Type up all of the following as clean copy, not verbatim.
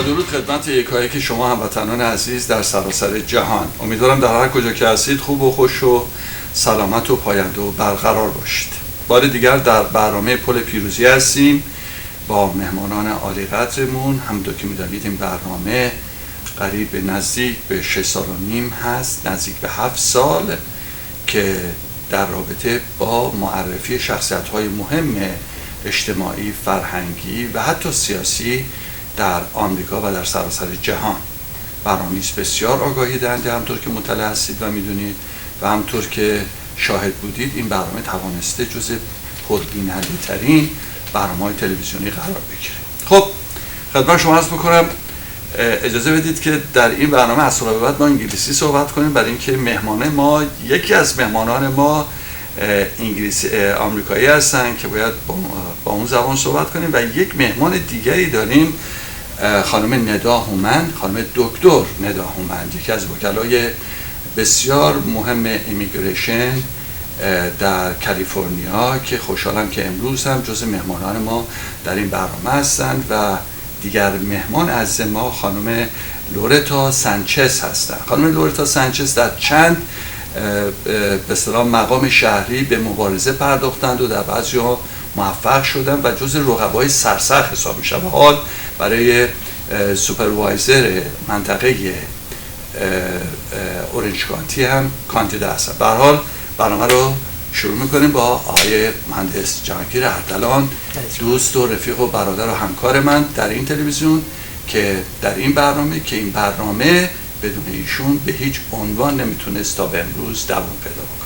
با درود خدمت یکایک شما هموطنان عزیز در سراسر جهان. امیدوارم در هر کجا که هستید خوب و خوش و سلامت و پاینده و برقرار باشید. بار دیگر در برنامه پل پیروزی هستیم با مهمانان عالی قدرمون. همونطور که می‌دانید این برنامه قریب به نزدیک به 6 سال و نیم هست، نزدیک به 7 سال، که در رابطه با معرفی شخصیت‌های مهم اجتماعی، فرهنگی و حتی سیاسی در آمریکا و در سراسر جهان. برنامه‌ای بسیار آگاهی دهنده، همطور که مطلع هستید و میدونید و همطور که شاهد بودید این برنامه توانسته جزء پربیننده‌ترین برنامه‌های تلویزیونی قرار بگیره. خب خدمت شما عرض می‌کنم اجازه بدید که در این برنامه از حالا به بعد ما انگلیسی صحبت کنیم، برای اینکه مهمان ما، یکی از مهمانان ما انگلیسی آمریکایی هستن که باید با اون زبان صحبت کنیم و یک مهمان دیگری داریم، خانم ندا هومن، خانم دکتر ندا هومن، یکی از وکلای بسیار مهم ایمیگریشن در کالیفرنیا، که خوشحالم که امروز هم جز مهمانان ما در این برنامه هستند. و دیگر مهمان عزیز ما خانم لورتا سانچز هستند. خانم لورتا سانچز در چند به اصطلاح مقام شهری به مبارزه پرداختند و در بعضی‌ها موفق شدند و جز رقبای سرسخت حساب میشن. و حال برای سوپروایزر منطقه اورنج کانتی هم کاندیدا هستن. به هر حال برنامه رو شروع میکنیم با آقای مهندس جهانگیر اردلان، دوست و رفیق و برادر و همکار من در این تلویزیون، که در این برنامه بدون ایشون به هیچ عنوان نمیتونست تا به امروز دوام پیدا بکنه.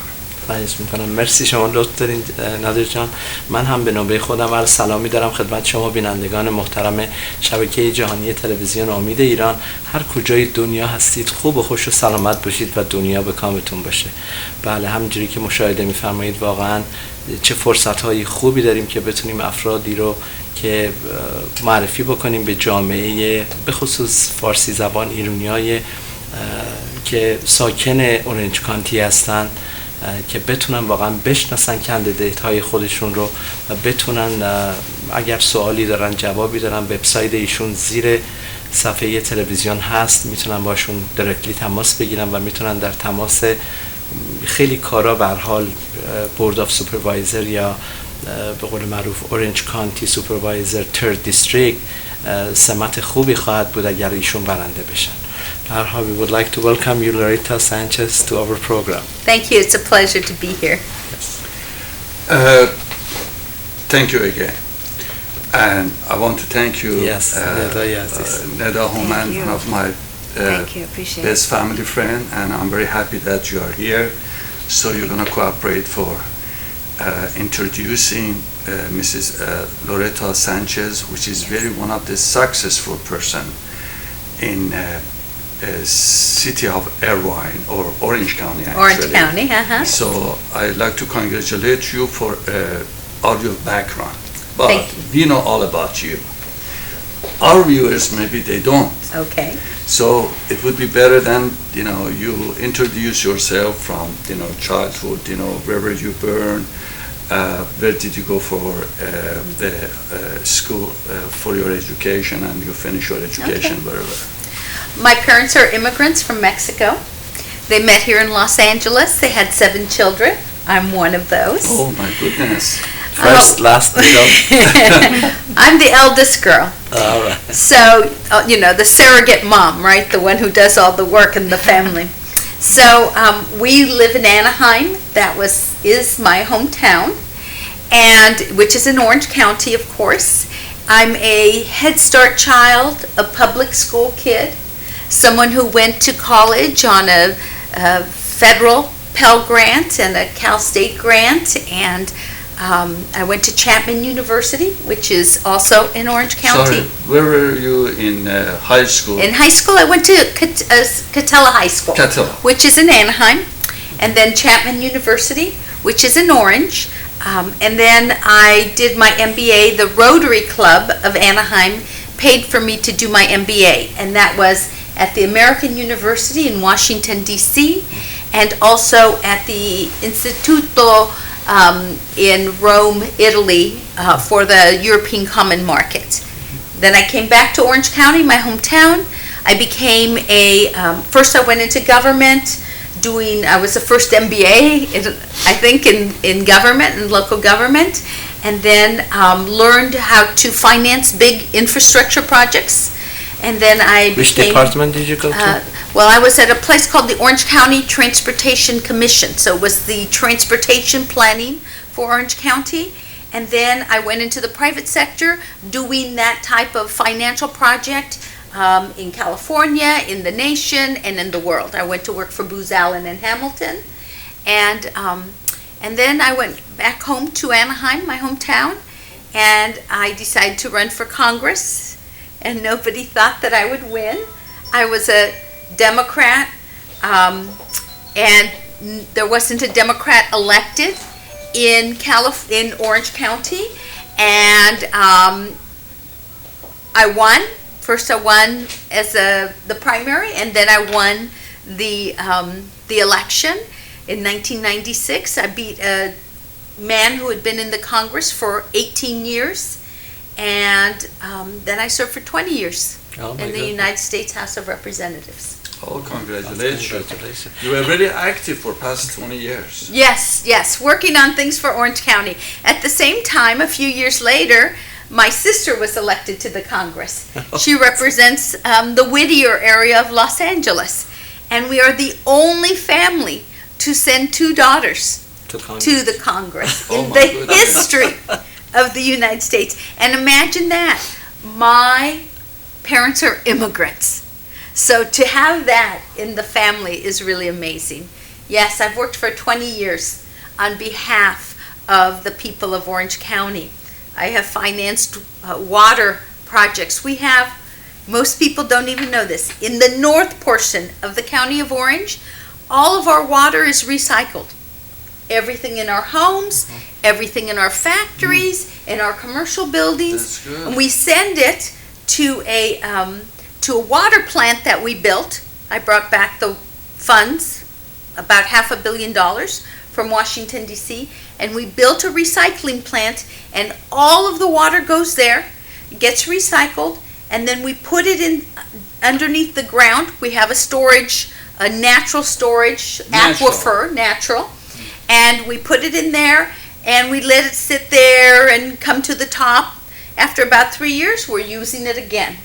خواهش میکنم. مرسی، شما لطف دارین نادر جان. من هم به نوبه خودم عرض سلامی دارم خدمت شما بینندگان محترم شبکه جهانی تلویزیون امید ایران. هر کجای دنیا هستید خوب و خوش و سلامت باشید و دنیا به کامتون باشه. بله، همونجوری که مشاهده میفرمایید واقعا چه فرصت‌های خوبی داریم که بتونیم افرادی رو که معرفی بکنیم به جامعه، به خصوص فارسی زبان ایرانیای که ساکن اورنج کانتی هستن، که بتونن واقعا بشناسن کاندیدیت های خودشون رو و بتونن اگر سوالی دارن، جوابی دارن، وبسایت ایشون زیر صفحه تلویزیون هست، میتونن باشون دایرکتلی تماس بگیرن و میتونن در تماس خیلی کارا به هر حال بورد اف سوپروایزر یا به قول معروف اورنج کانتی سوپروایزر ترد دیستریکت سمت خوبی خواهد بود اگر ایشون برنده بشن. We would like to welcome you, Loretta Sanchez, to our program. Thank you. It's a pleasure to be here. Yes. Thank you again. And I want to thank you, Neda Homan, one of my best family friend, and I'm very happy that you are here. So you're going to cooperate for introducing Mrs. Loretta Sanchez, which is very one of the successful person in city of Irvine or Orange County, actually. Orange County, So I'd like to congratulate you for all your background. But we know all about you. Our viewers, maybe they don't. Okay. So it would be better than, you introduce yourself from, childhood, where were you born, where did you go for the school for your education, and you finish your education wherever. My parents are immigrants from Mexico. They met here in Los Angeles. They had 7 children. I'm one of those. Oh my goodness. First, last, middle. I'm the eldest girl. All right. So, the surrogate mom, right? The one who does all the work in the family. So, we live in Anaheim. That is my hometown, and which is in Orange County, of course. I'm a Head Start child, a public school kid, someone who went to college on a federal Pell Grant and a Cal State grant, and I went to Chapman University, which is also in Orange County. Sorry, where were you in high school? In high school, I went to Catella High School, which is in Anaheim, and then Chapman University, which is in Orange. And then I did my MBA. The Rotary Club of Anaheim paid for me to do my MBA, and that was at the American University in Washington, D.C., and also at the Instituto in Rome, Italy, for the European Common Market. Then I came back to Orange County, my hometown. I became first I went into government, I was the first MBA, I think, in government and local government, and then learned how to finance big infrastructure projects. And then Which department did you go to? Well, I was at a place called the Orange County Transportation Commission. So it was the transportation planning for Orange County. And then I went into the private sector doing that type of financial project in California, in the nation, and in the world. I went to work for Booz Allen in Hamilton. And then I went back home to Anaheim, my hometown, and I decided to run for Congress. And nobody thought that I would win. I was a Democrat, and there wasn't a Democrat elected in Orange County, and I won. First, I won as the primary, and then I won the election in 1996. I beat a man who had been in the Congress for 18 years. And then I served for 20 years in the United States House of Representatives. Oh, congratulations. You were very active for past 20 years. Yes, working on things for Orange County. At the same time, a few years later, my sister was elected to the Congress. She represents the Whittier area of Los Angeles. And we are the only family to send 2 daughters to the Congress in the history of the United States. And imagine that. My parents are immigrants. So to have that in the family is really amazing. Yes, I've worked for 20 years on behalf of the people of Orange County. I have financed water projects. Most people don't even know this, in the north portion of the county of Orange, all of our water is recycled. Everything in our homes, everything in our factories, in our commercial buildings. That's good. And we send it to a water plant that we built. I brought back the funds, about $500 million from Washington, D.C., and we built a recycling plant, and all of the water goes there, gets recycled, and then we put it in underneath the ground. We have a natural storage aquifer, natural. And we put it in there, and we let it sit there and come to the top. After about 3 years, we're using it again.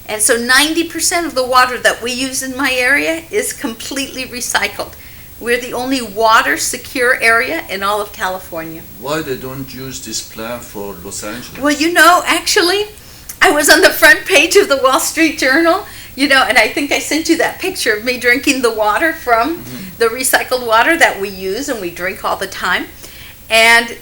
And so 90% of the water that we use in my area is completely recycled. We're the only water secure area in all of California. Why they don't use this plan for Los Angeles? Well, actually, I was on the front page of the Wall Street Journal, and I think I sent you that picture of me drinking the water from the recycled water that we use and we drink all the time. And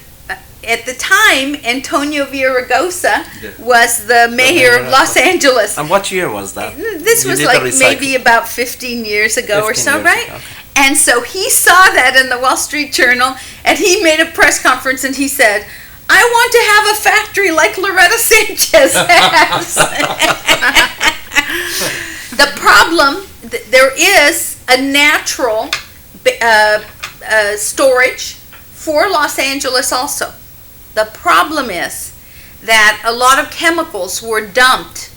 at the time, Antonio Villaraigosa was the mayor of Los Angeles. And what year was that? This was like maybe about 15 years ago or so, right? Okay. And so he saw that in the Wall Street Journal, and he made a press conference and he said, I want to have a factory like Loretta Sanchez has. The problem, there is a natural storage for Los Angeles also. The problem is that a lot of chemicals were dumped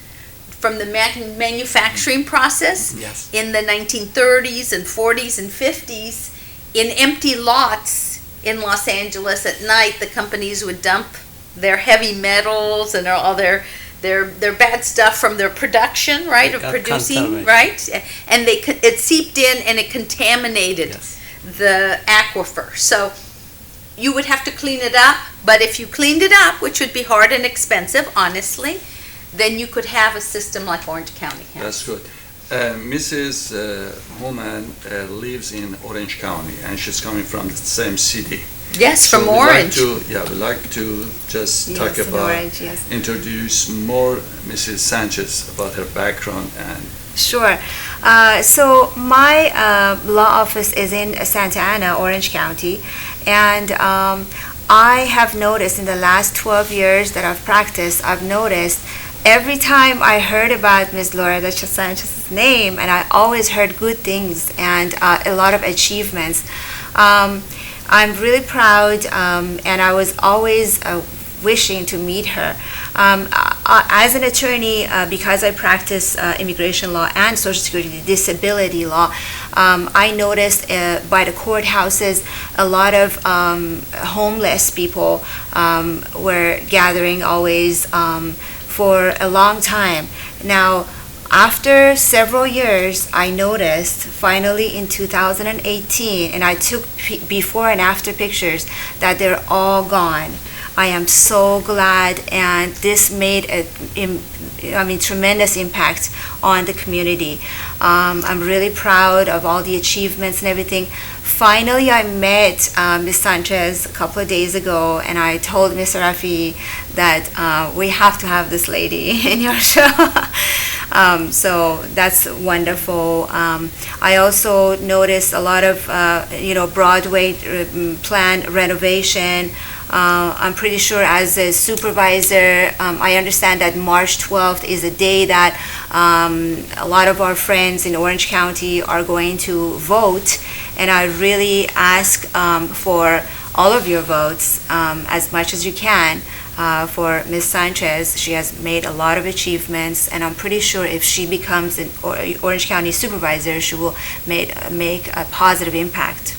from the manufacturing process in the 1930s and 40s and 50s in empty lots in Los Angeles. At night, the companies would dump their heavy metals and all their bad stuff from their production, right, of producing, right? And it seeped in and it contaminated the aquifer. So you would have to clean it up, but if you cleaned it up, which would be hard and expensive, honestly, then you could have a system like Orange County has. That's good. Mrs. Homan lives in Orange County, and she's coming from the same city. Yes, from Orange. We'd like to just talk about, Orange, introduce more Mrs. Sanchez about her background and. Sure. So my law office is in Santa Ana, Orange County, and I have noticed in the last 12 years that I've practiced, I've noticed every time I heard about Ms. Loretta Sanchez's name, and I always heard good things and a lot of achievements. I'm really proud, and I was always wishing to meet her. As an attorney, because I practice immigration law and Social Security disability law, I noticed by the courthouses a lot of homeless people were gathering always for a long time. Now, after several years, I noticed finally in 2018, and I took before and after pictures, that they're all gone. I am so glad, and this made a tremendous impact on the community. I'm really proud of all the achievements and everything. Finally, I met Ms. Sanchez a couple of days ago, and I told Mr. Rafiee that we have to have this lady in your show. So that's wonderful. I also noticed a lot of, Broadway plan renovation. I'm pretty sure as a supervisor, I understand that March 12th is a day that a lot of our friends in Orange County are going to vote, and I really ask for all of your votes as much as you can for Ms. Sanchez. She has made a lot of achievements, and I'm pretty sure if she becomes an Orange County supervisor, she will make a positive impact.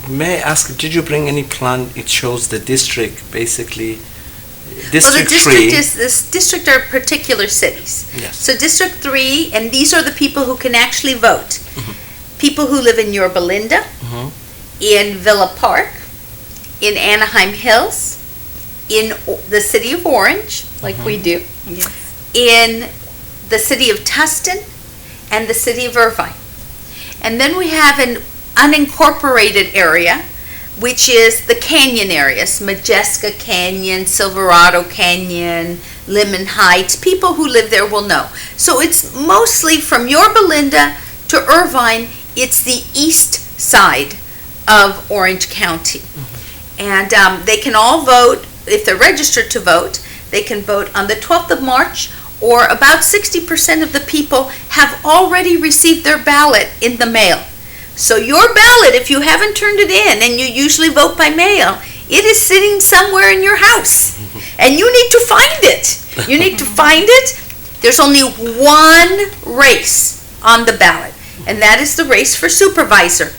May I ask, did you bring any plan? It shows the district, basically. Well, District the 3. this district are particular cities. Yes. So District 3, and these are the people who can actually vote. People who live in Yorba Linda, in Villa Park, in Anaheim Hills, in the city of Orange, like we do, Yes. in the city of Tustin, and the city of Irvine. And then we have an unincorporated area, which is the canyon areas, Majeska Canyon, Silverado Canyon, Lemon Heights. People who live there will know. So it's mostly from Yorba Linda to Irvine. It's the east side of Orange County. And they can all vote, if they're registered to vote, they can vote on the 12th of March, or about 60% of the people have already received their ballot in the mail. So your ballot, if you haven't turned it in, and you usually vote by mail, it is sitting somewhere in your house. And you need to find it. You need to find it. There's only one race on the ballot, and that is the race for supervisor.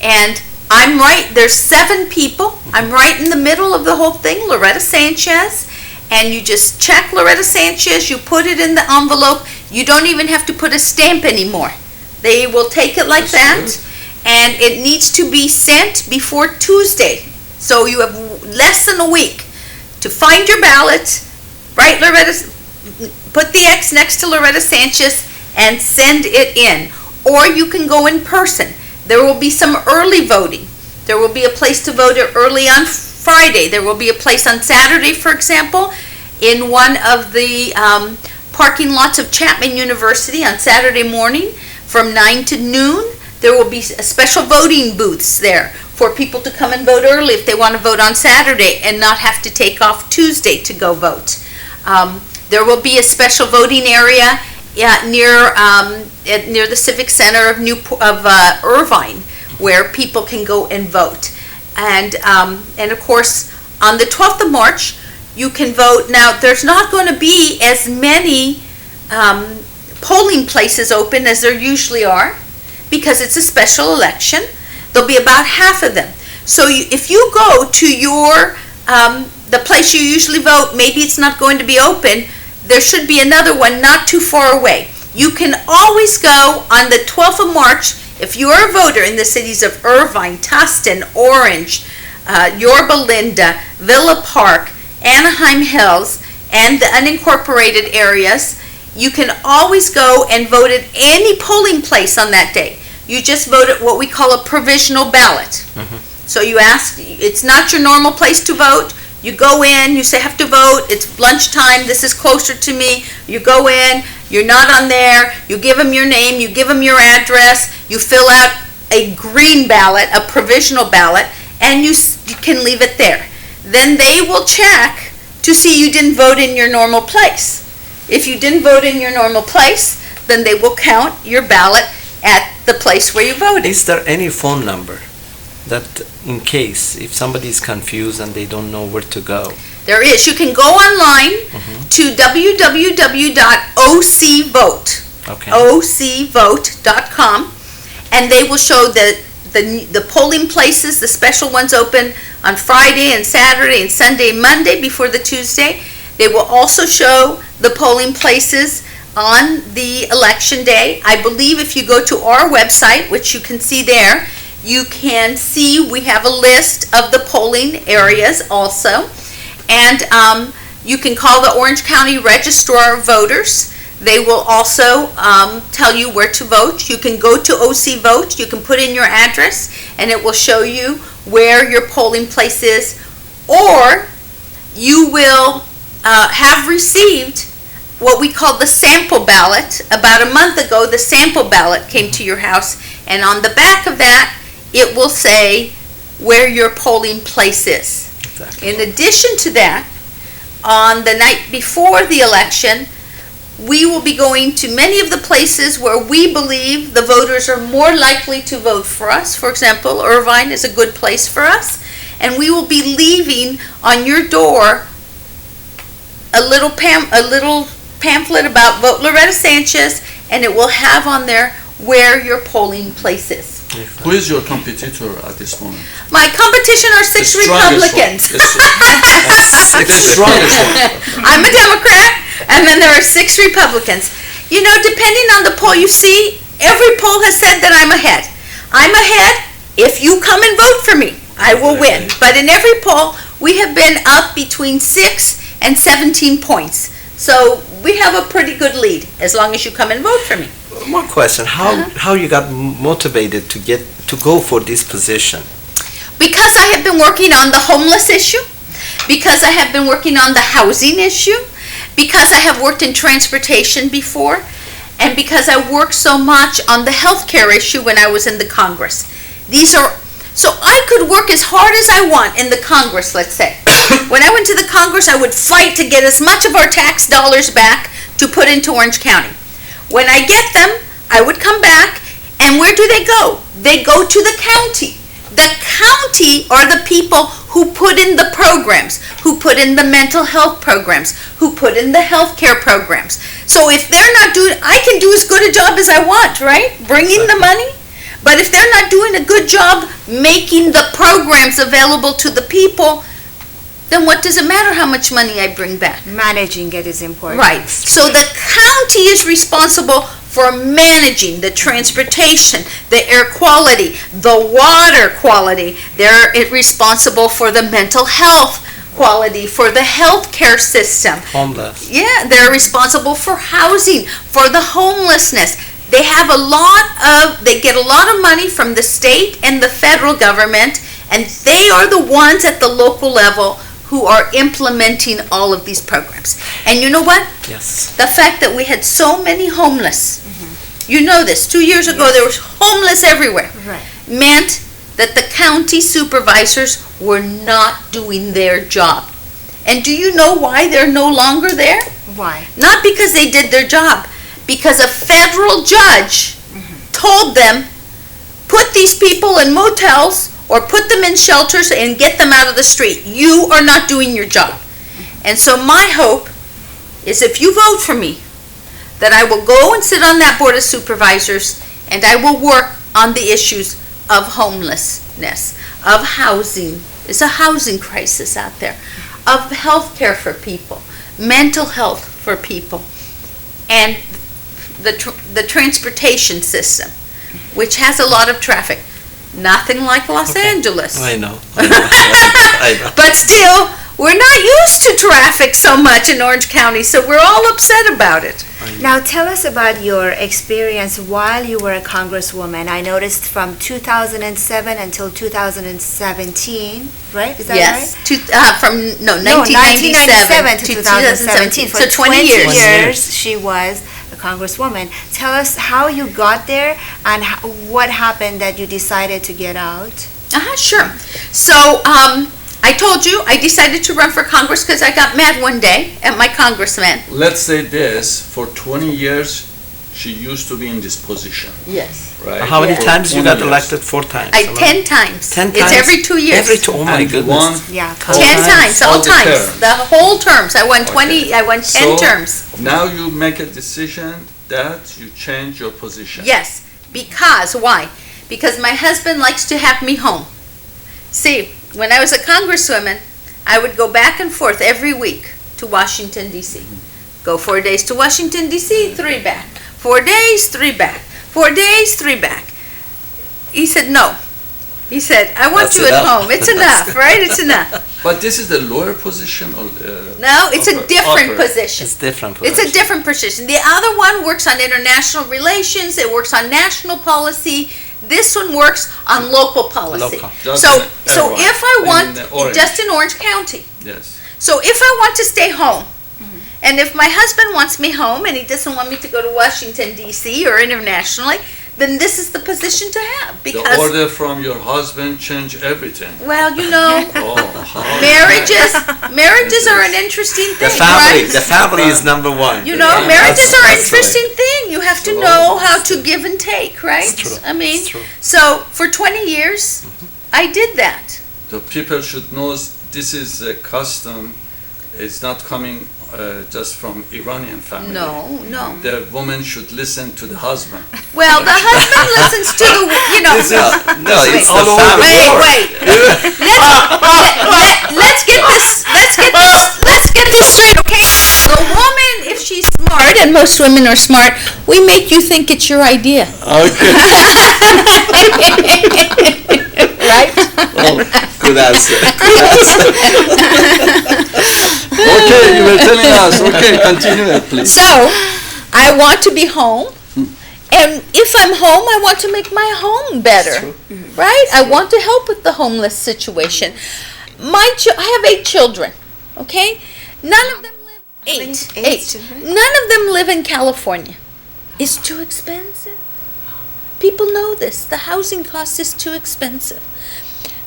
And I'm right, there's 7 people. I'm right in the middle of the whole thing, Loretta Sanchez. And you just check Loretta Sanchez, you put it in the envelope. You don't even have to put a stamp anymore. They will take it like that. And it needs to be sent before Tuesday. So you have less than a week to find your ballot, write Loretta, put the X next to Loretta Sanchez, and send it in. Or you can go in person. There will be some early voting. There will be a place to vote early on Friday. There will be a place on Saturday, for example, in one of the parking lots of Chapman University on Saturday morning from 9 to noon. There will be special voting booths there for people to come and vote early if they want to vote on Saturday and not have to take off Tuesday to go vote. There will be a special voting area near the Civic Center of Irvine, where people can go and vote. And of course, on the 12th of March, you can vote. Now, there's not going to be as many polling places open as there usually are, because it's a special election. There'll be about half of them. So if you go to your the place you usually vote, maybe it's not going to be open. There should be another one not too far away. You can always go on the 12th of March if you are a voter in the cities of Irvine, Tustin, Orange, Yorba Linda, Villa Park, Anaheim Hills, and the unincorporated areas. You can always go and vote at any polling place on that day. You just vote at what we call a provisional ballot. So you ask, it's not your normal place to vote. You go in, you say, have to vote, it's lunchtime, this is closer to me. You go in, you're not on there, you give them your name, you give them your address, you fill out a green ballot, a provisional ballot, and you can leave it there. Then they will check to see you didn't vote in your normal place. If you didn't vote in your normal place, then they will count your ballot at the place where you voted. Is there any phone number that, in case, if somebody is confused and they don't know where to go? There is. You can go online to www.ocvote. Okay. ocvote.com, and they will show the polling places. The special ones open on Friday and Saturday and Sunday and Monday before the Tuesday. They will also show the polling places on the election day. I believe if you go to our website, which you can see there, you can see we have a list of the polling areas also. And you can call the Orange County Registrar of Voters. They will also tell you where to vote. You can go to OC Vote, you can put in your address, and it will show you where your polling place is. Or you will have received what we call the sample ballot. About a month ago, the sample ballot came to your house, and on the back of that, it will say where your polling place is. Exactly. In addition to that, on the night before the election, we will be going to many of the places where we believe the voters are more likely to vote for us. For example, Irvine is a good place for us, and we will be leaving on your door a little pamphlet about Vote Loretta Sanchez, and it will have on there where your polling place is. Who is your competitor at this moment? My competition are six The strongest Republicans. one. The strongest one. I'm a Democrat, and then there are six Republicans. You know, depending on the poll you see, every poll has said that I'm ahead. I'm ahead. If you come and vote for me, I will win. But in every poll, we have been up between 6 and 17 points. So we have a pretty good lead as long as you come and vote for me. One question: how you got motivated to go for this position? Because I have been working on the homeless issue, because I have been working on the housing issue, because I have worked in transportation before, and because I worked so much on the healthcare issue when I was in the Congress. So I could work as hard as I want in the Congress, let's say. When I went to the Congress, I would fight to get as much of our tax dollars back to put into Orange County. When I get them, I would come back, and where do they go? They go to the county. The county are the people who put in the programs, who put in the mental health programs, who put in the healthcare programs. So if they're not doing, I can do as good a job as I want, right? Bringing the money. But if they're not doing a good job making the programs available to the people, then what does it matter how much money I bring back? Managing it is important. Right. So the county is responsible for managing the transportation, the air quality, the water quality. They're responsible for the mental health quality, for the healthcare system. Homeless. Yeah, they're responsible for housing, for the homelessness. They get a lot of money from the state and the federal government, and they are the ones at the local level who are implementing all of these programs. And you know what? Yes. The fact that we had so many homeless, you know this, 2 years ago there was homeless everywhere, Right. meant that the county supervisors were not doing their job. And do you know why they're no longer there? Why? Not because they did their job, because a federal judge told them, put these people in motels or put them in shelters and get them out of the street. You are not doing your job. And so my hope is if you vote for me, that I will go and sit on that board of supervisors and I will work on the issues of homelessness, of housing. There's a housing crisis out there, of health care for people, mental health for people, and the transportation system, which has a lot of traffic. Nothing like Los Angeles. I know. But still, we're not used to traffic so much in Orange County, so we're all upset about it. Now tell us about your experience while you were a congresswoman. I noticed from 2007 until 2017, right? Is that Yes, right? from 1997 to 2017. So 20 years. years she was a congresswoman. Tell us how you got there and what happened that you decided to get out. Sure. So I told you I decided to run for Congress because I got mad one day at my congressman. Let's say this, for 20 years, she used to be in this position, Yes. right? How many Yeah. times you 20 got years. elected? 4 times. 10 times. 10 It's times? every 2 years. Every two. Oh my And goodness. won Yeah. 10 times, all all the times. terms. The whole terms. I won 20, Okay. I won 10 So, terms. Now you make a decision that you change your position. Yes, because, why? Because my husband likes to have me home. See, when I was a congresswoman, I would go back and forth every week to Washington, D.C. Go 4 days to Washington, D.C., 3 back. 4 days, 3 back. 4 days, 3 back. He said, no. He said, I want That's you at enough. home. It's enough, right? It's enough. But this is the lower position or No, it's a different upper? position. It's different. It's a different position. The other one works on international relations, it works on national policy. This one works on local policy. Local. Just So, in so everyone. if I want, In Orange. just in Orange County. Yes. So if I want to stay home, and if my husband wants me home and he doesn't want me to go to Washington D.C. or internationally, then this is the position to have The because, order from your husband change everything. well, you know, Oh, how marriages are an interesting The thing, family. right? The family is number one. You know, Yeah, marriages are an that's interesting thing. You have to True. know how to give and take, right? It's true. I mean, It's true. so for 20 years, I did that. The people should know this is a custom. It's not coming just from Iranian family. No. The woman should listen to the husband. Well, the husband listens to the, you know. No, it's all the over the family. Wait. Let's get this straight, okay? The woman, if she's smart, and most women are smart, we make you think it's your idea. Okay. Right? Oh, good answer. Okay, you were telling us. Okay, continue it, please. So, I want to be home, and if I'm home, I want to make my home better, right? I want to help with the homeless situation. I have 8 children, okay? None of them live, eight. children? None of them live in California. It's too expensive. People know this. The housing cost is too expensive.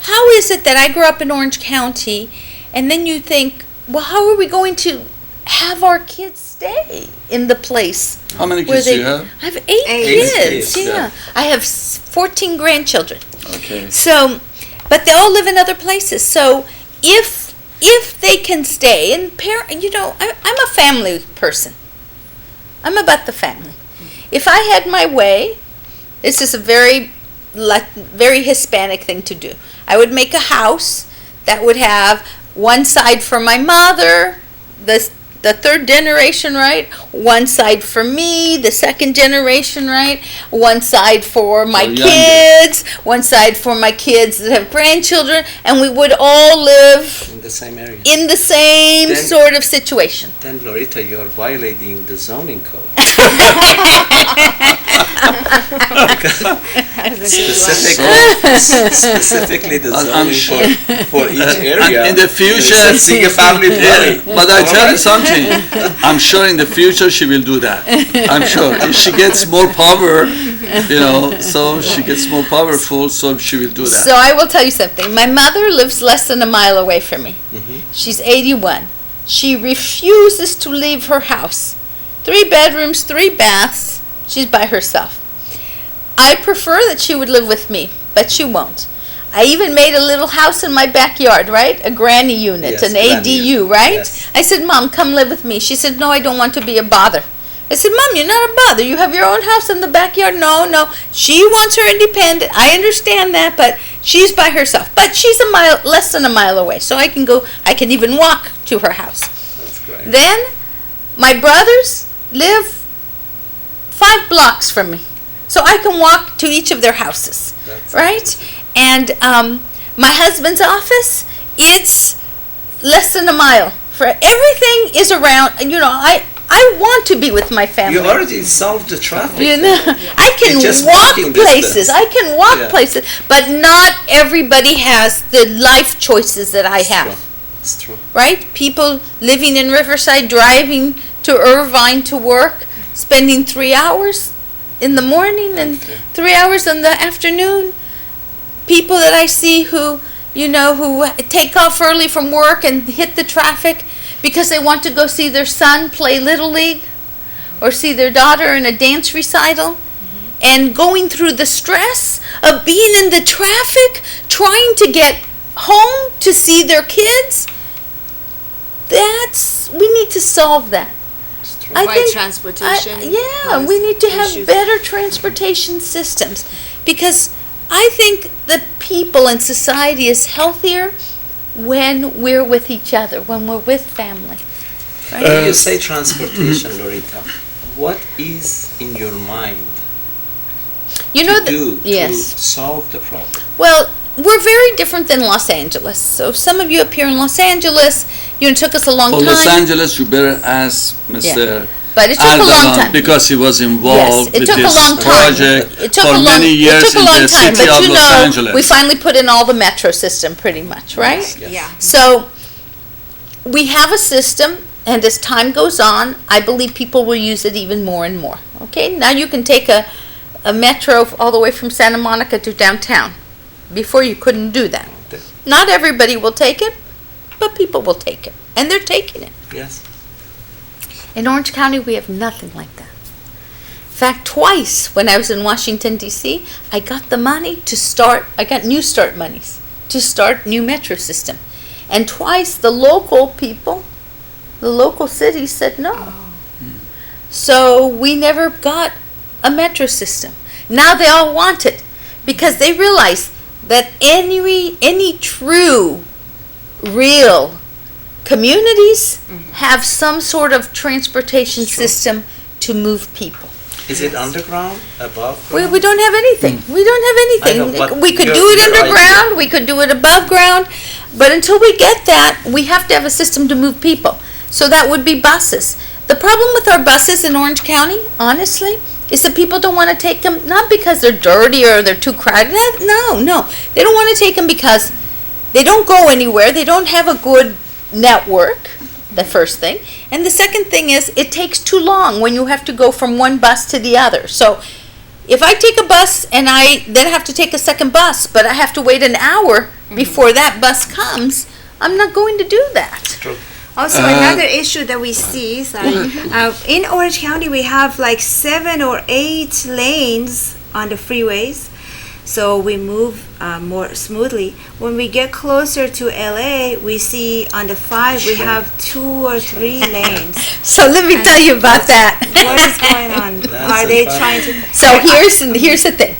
How is it that I grew up in Orange County, and then you think, well, how are we going to have our kids stay in the place? How many where kids do you have? I have 8 Eight kids. kids, Yeah. I have 14 grandchildren. Okay. So, but they all live in other places. So, if they can stay, and you know, I'm a family person. I'm about the family. If I had my way, this is a very Hispanic thing to do. I would make a house that would have one side for my mother, the third generation, right? One side for me, the second generation, right? One side for my So younger. kids, one side for my kids that have grandchildren, and we would all live In the same area. in the same Then- sort of situation. Then, Loretta, you're violating the zoning code. Specifically the I'm zoning sure. code for each area. In the future, It's a single family dwelling. But I tell you something, I'm sure in the future she will do that. I'm sure. If she gets more power, you know, so she gets more powerful, so she will do that. So I will tell you something. My mother lives less than a mile away from me. She's 81. She refuses to leave her house. 3 bedrooms, 3 baths. She's by herself. I prefer that she would live with me, but she won't. I even made a little house in my backyard, right? A granny unit, Yes, an granny ADU, unit, right? yes. I said, Mom, come live with me. She said, no, I don't want to be a bother. I said, Mom, you're not a bother. You have your own house in the backyard. No. She wants her independent. I understand that, but she's by herself. But she's less than a mile away, so I can even walk to her house. That's great. Then, my brothers live 5 blocks from me, so I can walk to each of their houses, That's right? And my husband's office, it's less than a mile. For everything is around, you know, I want to be with my family. You already solved the traffic. You know, I can It's just walk walking places. distance. I can walk Yeah. places, but not everybody has the life choices that I have. It's true. Right? People living in Riverside, driving to Irvine to work, spending 3 hours in the morning and Okay. 3 hours in the afternoon. People that I see who, you know, who take off early from work and hit the traffic because they want to go see their son play Little League. or see their daughter in a dance recital and going through the stress of being in the traffic, trying to get home to see their kids. We need to solve that. Transportation. We need to have issues. better transportation systems, because I think the people in society is healthier when we're with each other, when we're with family. Right? When you say transportation, Loretta, what is in your mind to solve the problem? Well, we're very different than Los Angeles. So some of you up here in Los Angeles, it took us a long time. Los Angeles, you better ask Mr. But it took a long time. Because he was involved with this project for many years in the city of Los Angeles. We finally put in all the metro system pretty much, right? Yes. Yeah. So we have a system, and as time goes on, I believe people will use it even more and more. Okay, now you can take a metro all the way from Santa Monica to downtown. Before you couldn't do that. Not everybody will take it, but people will take it, and they're taking it. Yes. In Orange County, we have nothing like that. In fact, twice when I was in Washington, D.C., I got the money I got New Start monies to start new metro system. And twice the local people, the local cities said no. So we never got a metro system. Now they all want it because they realize that any true, real communities have some sort of transportation system to move people. Is it underground, above We ground? don't have anything. We don't have anything. I know, but We could do your it underground. idea. We could do it above ground. But until we get that, we have to have a system to move people. So that would be buses. The problem with our buses in Orange County, honestly, is that people don't want to take them, not because they're dirty or they're too crowded. No. They don't want to take them because they don't go anywhere. They don't have a good network, the first thing. And the second thing is it takes too long when you have to go from one bus to the other. So if I take a bus and I then have to take a second bus, but I have to wait an hour before that bus comes, I'm not going to do that. True. Also, another issue that we see, in Orange County, we have like 7 or 8 lanes on the freeways, so we move more smoothly. When we get closer to LA, we see on the 5 we have 2 or 3 lanes. So let me tell you about that. What is going on? Are they trying to? So here's the thing.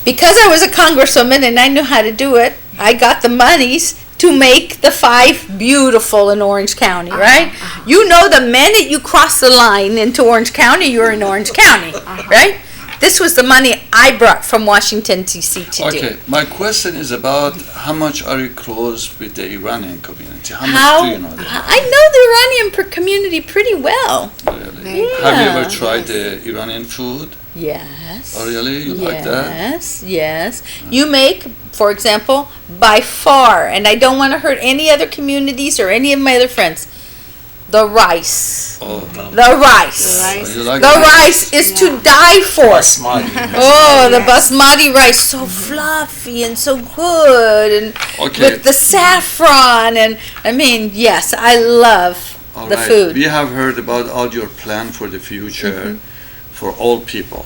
Because I was a congresswoman and I knew how to do it, I got the monies to make the 5 beautiful in Orange County, right? You know, the minute you cross the line into Orange County, you're in Orange County, right? This was the money I brought from Washington, D.C. to do. Okay, my question is about how much are you close with the Iranian community? How much do you know that? I know the Iranian community pretty well. Really? Yeah. Have you ever tried the Iranian food? Yes. Oh, really? You like that? Yes. You make, for example, by far, and I don't want to hurt any other communities or any of my other friends, the rice. Oh, The rice. you like The that? rice is to die for. Basmati. Oh, the basmati rice, so fluffy and so good, and Okay. with the saffron, and I mean, yes, I love All the right. food. We have heard about all your plan for the future for all people.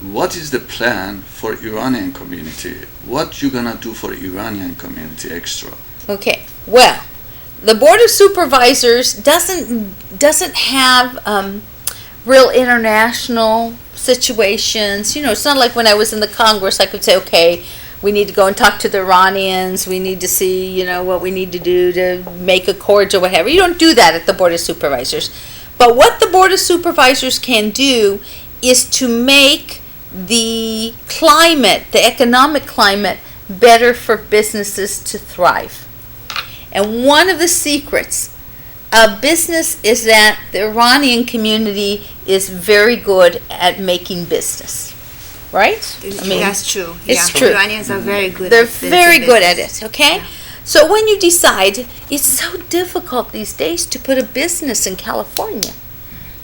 What is the plan for Iranian community? What you gonna do for Iranian community extra? Okay, well, the Board of Supervisors doesn't have real international situations. You know, it's not like when I was in the Congress, I could say, okay, we need to go and talk to the Iranians. We need to see, you know, what we need to do to make accords or whatever. You don't do that at the Board of Supervisors. But what the Board of Supervisors can do is to make the climate, the economic climate, better for businesses to thrive. And one of the secrets of business is that the Iranian community is very good at making business. Right? I mean, that's true. it's Yeah. true. Iranians are very good. They're at very good at business. it, okay? Yeah. So when you decide, it's so difficult these days to put a business in California.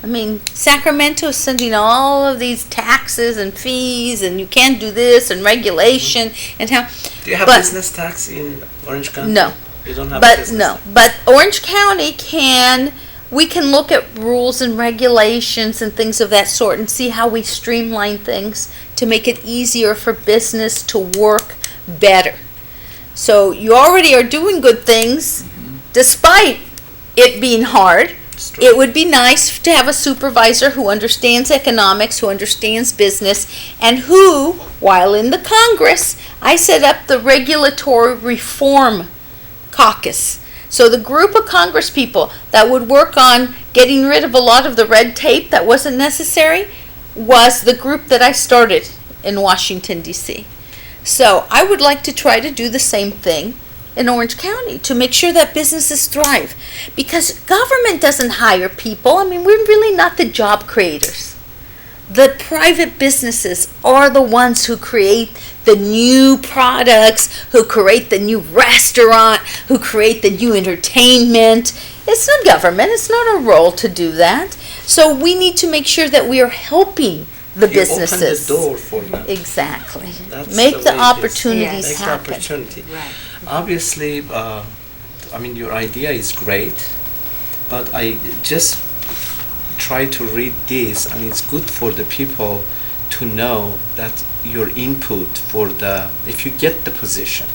I mean, Sacramento is sending all of these taxes and fees, and you can't do this, and regulation, and how. Do you have but- business tax in Orange County? No. You don't have But business no, but Orange County can we can look at rules and regulations and things of that sort and see how we streamline things to make it easier for business to work better. So you already are doing good things despite it being hard. It would be nice to have a supervisor who understands economics, who understands business, and who, while in the Congress, I set up the Regulatory Reform Caucus. So the group of Congress people that would work on getting rid of a lot of the red tape that wasn't necessary was the group that I started in Washington, D.C. So I would like to try to do the same thing in Orange County to make sure that businesses thrive. Because government doesn't hire people. I mean, we're really not the job creators. The private businesses are the ones who create the new products, who create the new restaurant, who create the new entertainment. It's not government. It's not our role to do that. So we need to make sure that we are helping the businesses. Open the door for them. Exactly. That's Make the way it is. opportunities Make the happen. opportunity. Right. Obviously, I mean, your idea is great, but I just try to read this, and it's good for the people to know that your input for the, if you get the position,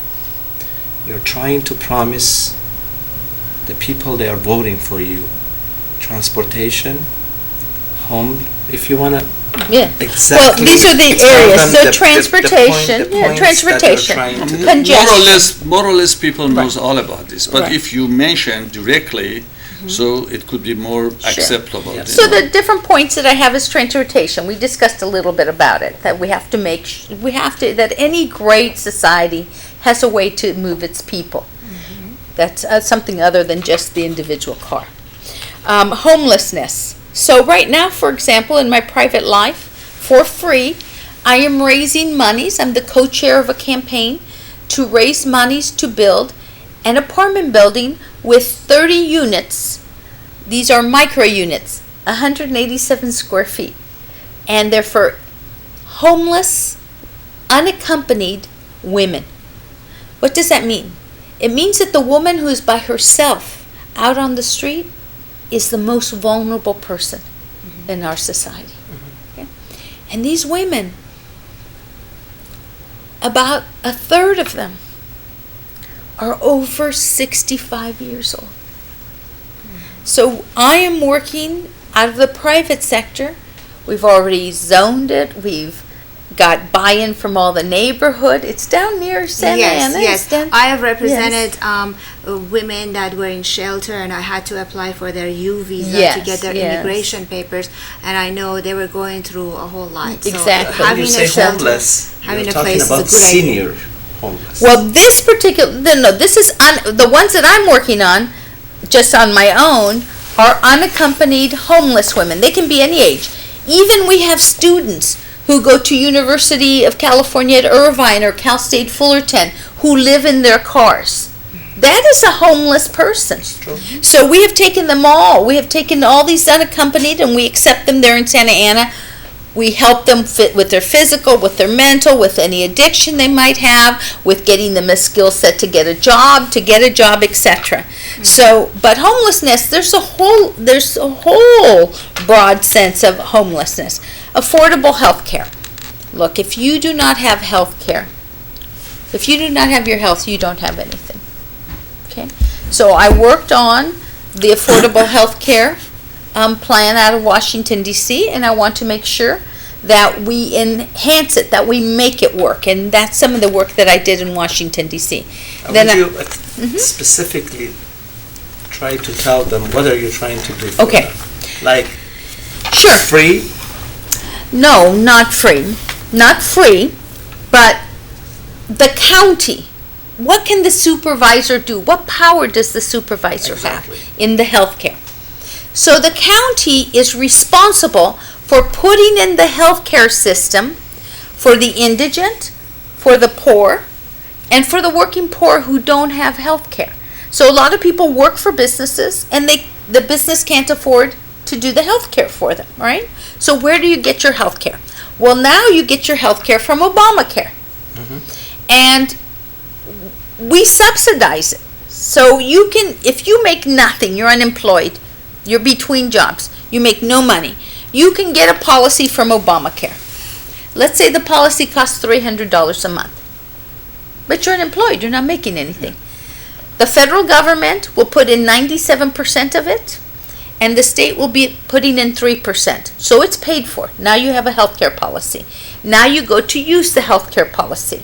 you're trying to promise the people they are voting for you transportation, home, if you want to. Yeah. Exactly. Well, these are the Explain areas. them So the transportation, points that transportation, you're trying to do. congestion. More or less people knows Right. all about this. But Right. if you mention directly, so it could be more acceptable. Yes. you So know. the different points that I have is transportation. We discussed a little bit about it, that we have to that any great society has a way to move its people. That's something other than just the individual car. Homelessness. So right now, for example, in my private life, for free, I am raising monies. I'm the co-chair of a campaign to raise monies to build an apartment building with 30 units. These are micro units, 187 square feet. And they're for homeless, unaccompanied women. What does that mean? It means that the woman who is by herself out on the street is the most vulnerable person in our society. Okay? And these women, about a third of them, are over 65 years old. So I am working out of the private sector. We've already zoned it. We've got buy-in from all the neighborhood. It's down near Santa Ana. Yes. It's down- I have represented women that were in shelter, and I had to apply for their U visa to Yes, get their yes. immigration papers, and I know they were going through a whole lot. So Exactly. When you having say a shelter, homeless, having you're a talking place is a about good idea. senior homeless. Well, this particular, no, this is, the ones that I'm working on, just on my own, are unaccompanied homeless women. They can be any age. Even we have students who go to University of California at Irvine or Cal State Fullerton who live in their cars. That is a homeless person. So we have taken them all. We have taken all these unaccompanied and we accept them there in Santa Ana. We help them fit with their physical, with their mental, with any addiction they might have, with getting them a skill set to get a job, etc. So, but homelessness, there's a whole broad sense of homelessness. Affordable health care. Look, if you do not have health care, if you do not have your health, you don't have anything. Okay? So I worked on the affordable health care plan out of Washington, D.C., and I want to make sure that we enhance it, that we make it work, and that's some of the work that I did in Washington, D.C. Would you specifically try to tell them what are you trying to do for Okay. them? Like, Sure. free? No, not free. Not free, but the county. What can the supervisor do? What power does the supervisor Exactly. have in the healthcare? So the county is responsible for putting in the healthcare system for the indigent, for the poor, and for the working poor who don't have healthcare. So a lot of people work for businesses and the business can't afford to do the healthcare for them, right? So where do you get your healthcare? Well, now you get your healthcare from Obamacare. And we subsidize it. So you can, if you make nothing, you're unemployed, You're between jobs. You make no money. You can get a policy from Obamacare. Let's say the policy costs $300 a month. But you're unemployed. You're not making anything. The federal government will put in 97% of it, and the state will be putting in 3%. So it's paid for. Now you have a health care policy. Now you go to use the health care policy.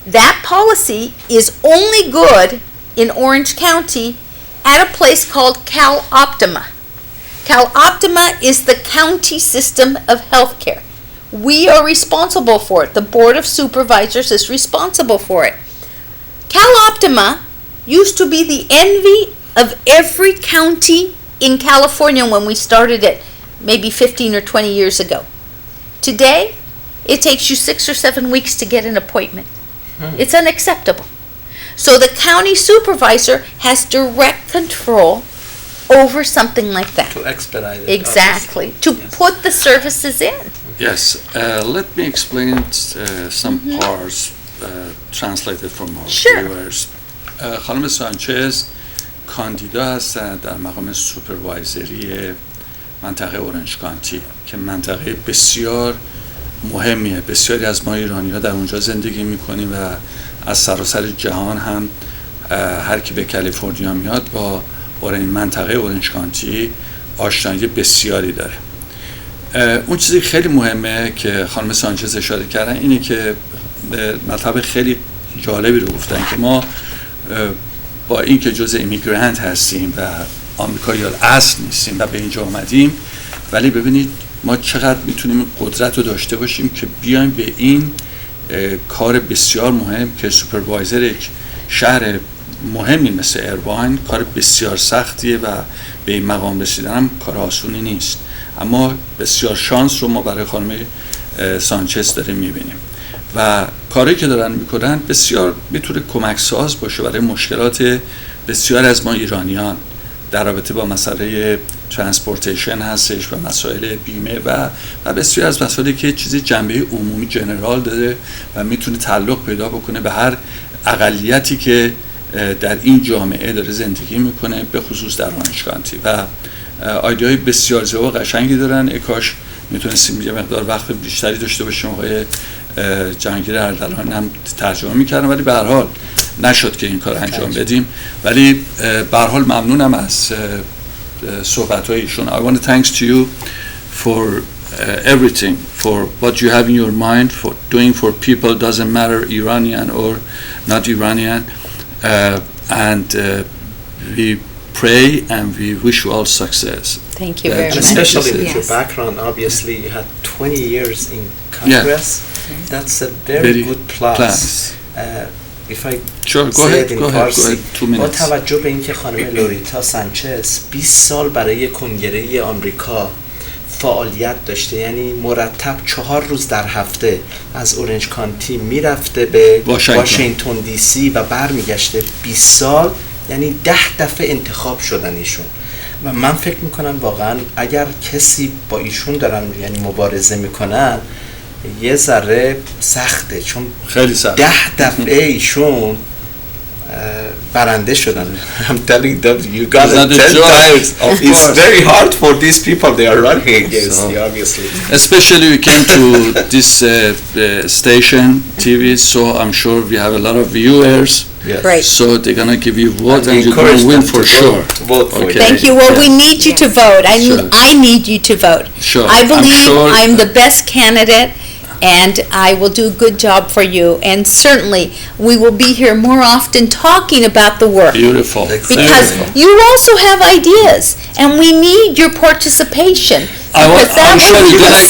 That policy is only good in Orange County at a place called CalOptima. CalOptima is the county system of health care. We are responsible for it. The Board of Supervisors is responsible for it. CalOptima used to be the envy of every county in California when we started it maybe 15 or 20 years ago. Today, it takes you 6 or 7 weeks to get an appointment. It's unacceptable. So the county supervisor has direct control over something like that. To expedite it. Exactly. To put the services in. Yes, let me explain some parts translated from our viewers. خانم سانچز کاندیدا هستند در مقام سوپروایزری منطقه اورنج کانتی که منطقه بسیار مهمیه. بسیاری از ما ایرانی‌ها در اونجا زندگی می‌کنیم و از سراسر جهان هم هر کی به کالیفرنیا میاد با منطقه اورنج کانتی آشنایی بسیاری داره. اون چیزی خیلی مهمه که خانم سانچز اشاره کردن اینه که مطلب خیلی جالبی رو گفتن که ما با اینکه جزء ایمیگرنت هستیم و آمریکایی‌ال اصل نیستیم و به اینجا اومدیم، ولی ببینید ما چقدر میتونیم قدرت رو داشته باشیم که بیایم به این کار بسیار مهم که سوپروایزر یک شهر مهمی مثل ایرواین کار بسیار سختیه و به این مقام رسیدن هم کار آسونی نیست، اما بسیار شانس رو ما برای خانم سانچز داریم میبینیم و کاری که دارن میکنن بسیار میتونه کمک ساز باشه برای مشکلات بسیار از ما ایرانیان در رابطه با مسئله ترانسپورتیشن هستش و مسائل بیمه و بسیار از مسائلی که چیزی جنبه عمومی جنرال داره و میتونه تعلق پیدا بکنه به هر اقلیتی که در این جامعه داره زندگی میکنه، به خصوص در اورنج کانتی و ایده‌های بسیار زیبا و قشنگی دارن. کاش میتونستیم یه مقدار وقت بیشتری داشته باشیم. آقای جهانگیر اردلان هم ترجمه میکردن ولی به هر حال نشد که این کار انجام بدیم، ولی به هر حال ممنونم از صحبت‌های ایشون. I want to thanks to you for everything, for what you have in your mind, for doing for people, doesn't matter Iranian or not Iranian, and we pray and we wish you all success. Thank you very much. Especially with your background, obviously you had 20 years in Congress. That's a very good plus. If I say it in Farsi, با توجه به اینکه خانم لوریتا سانچز 20 سال برای کنگره آمریکا فعالیت داشته، یعنی مرتب 4 روز در هفته از اورنج کانتی میرفته به واشنگتن دی سی و برمیگشته، 20 سال یعنی 10 دفعه انتخاب شدن ایشون و من فکر میکنم واقعا اگر کسی با ایشون دارن یعنی مبارزه میکنن یه ذره سخته، چون خیلی سخت 10 دفعه ایشون برنده شدن. I'm telling them you got it 10 times. It's very hard for these people they are running against you, obviously. Especially we came to this station TV, so I'm sure we have a lot of viewers. Yes. Great. So they're gonna give you vote and you're gonna win for sure. Vote for okay. Thank you. Well, we need you to vote. I need you to vote. Sure. I believe I'm the best best candidate, and I will do a good job for you. And certainly, we will be here more often talking about the work. Beautiful. Because you also have ideas, and we need your participation. I'm sure you're going to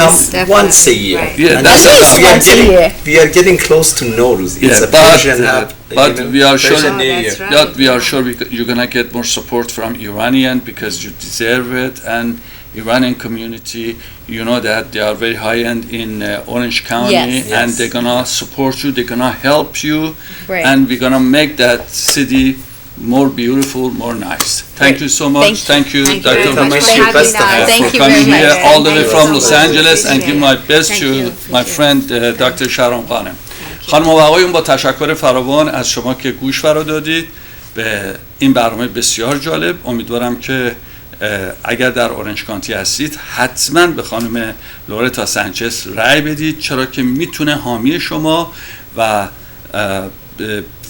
come once a year. Right. Yeah, At least once a year. We are getting close to Nowruz. It's a Persian but we are sure Persian New Year. That's right. we are sure you're going to get more support from Iranian because you deserve it, and Iranian community, you know that they are very high end in Orange County, Yes. and they're going to support you, they're going to help you, Great. and we're going to make that city more beautiful, more nice. Thank you so much. Thank you. Thank you, Thank you Dr. very much Thank you. for Best of having luck. us. Thank for you coming very here much. all the way Thank you from so Los much. Angeles and give my best Thank to you. my friend Dr. Sharon Khanum. خانم و آقایون، با تشکر فراوان از شما که گوش فرا دادید به این برنامه بسیار جالب. امیدوارم که اگر در اورنج کانتی هستید حتما به خانم لورتا سانچز رأی بدید، چرا که میتونه حامی شما و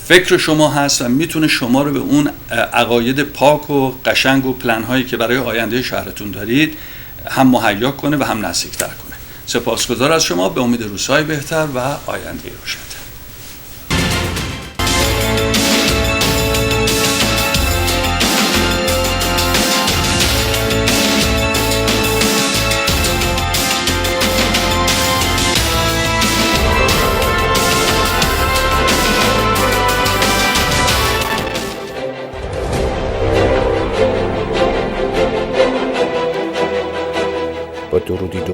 فکر شما هست و میتونه شما رو به اون عقاید پاک و قشنگ و پلن هایی که برای آینده شهرتون دارید هم مهیا کنه و هم نزدیکتر کنه. سپاسگزار از شما، به امید روزهای بهتر و آینده روشن‌تر. با درودی